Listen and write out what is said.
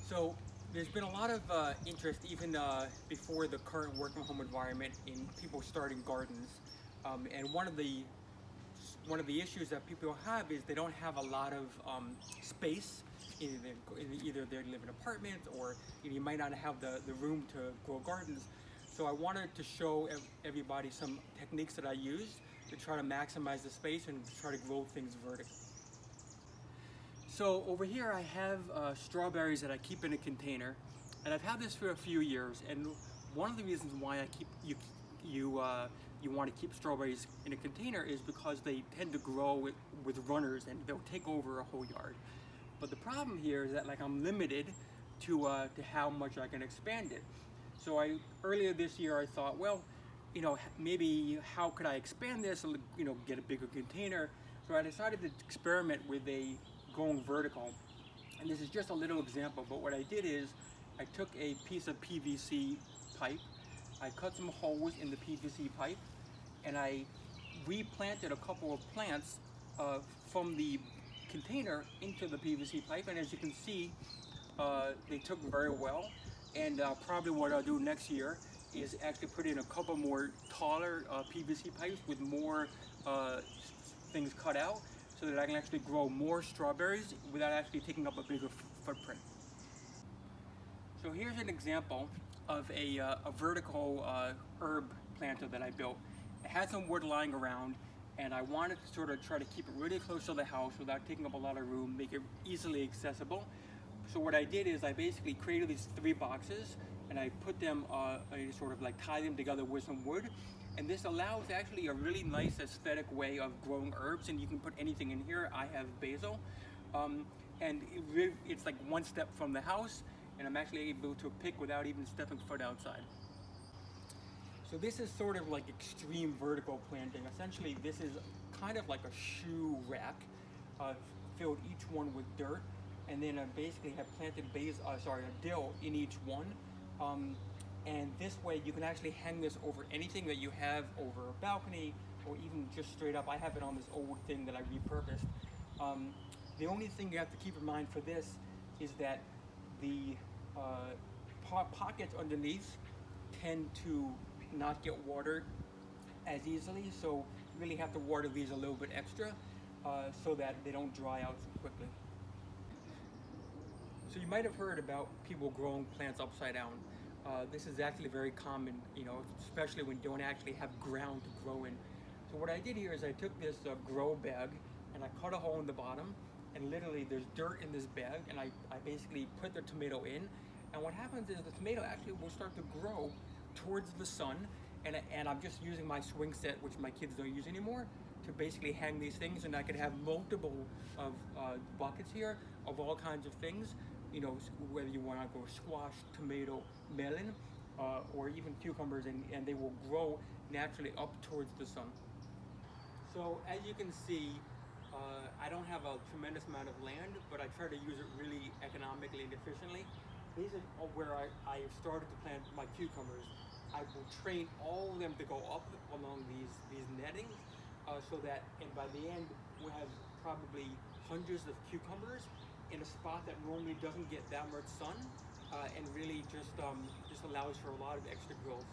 So there's been a lot of interest even before the current work from home environment in people starting gardens. And one of the issues that people have is they don't have a lot of space. Either they live in apartments or you might not have the room to grow gardens. So I wanted to show everybody some techniques that I use to try to maximize the space and try to grow things vertically. So over here I have strawberries that I keep in a container, and I've had this for a few years. And one of the reasons why I keep you want to keep strawberries in a container is because they tend to grow with runners and they'll take over a whole yard. But the problem here is that I'm limited to how much I can expand it. So earlier this year I thought, well, maybe how could I expand this and get a bigger container. So I decided to experiment with a growing vertical. And this is just a little example, but what I did is I took a piece of PVC pipe, I cut some holes in the PVC pipe, and I replanted a couple of plants from the container into the PVC pipe. And as you can see, they took very well. And probably what I'll do next year is actually put in a couple more taller PVC pipes with more things cut out, so that I can actually grow more strawberries without actually taking up a bigger footprint. So here's an example of a vertical herb planter that I built. It had some wood lying around, and I wanted to sort of try to keep it really close to the house without taking up a lot of room, make it easily accessible. So what I did is I basically created these 3 boxes, and I put them, I sort of tie them together with some wood. And this allows actually a really nice aesthetic way of growing herbs, and you can put anything in here. I have basil, and it's like one step from the house, and I'm actually able to pick without even stepping foot outside. So this is sort of like extreme vertical planting. Essentially, this is kind of like a shoe rack, filled each one with dirt, and then I basically have planted a dill in each one. And this way you can actually hang this over anything that you have, over a balcony, or even just straight up. I have it on this old thing that I repurposed. The only thing you have to keep in mind for this is that the pockets underneath tend to not get watered as easily, so you really have to water these a little bit extra so that they don't dry out so quickly. So you might have heard about people growing plants upside down. This is actually very common, especially when you don't actually have ground to grow in. So what I did here is I took this grow bag and I cut a hole in the bottom, and literally there's dirt in this bag, and I basically put the tomato in, and what happens is the tomato actually will start to grow towards the sun, and I'm just using my swing set, which my kids don't use anymore, to basically hang these things. And I could have multiple of buckets here of all kinds of things, whether you want to grow squash, tomato, melon, or even cucumbers, and they will grow naturally up towards the sun. So as you can see, I don't have a tremendous amount of land, but I try to use it really economically and efficiently. These are where I started to plant my cucumbers. I will train all of them to go up along these nettings, so that, and by the end, we'll have probably hundreds of cucumbers in a spot that normally doesn't get that much sun, and really just allows for a lot of extra growth.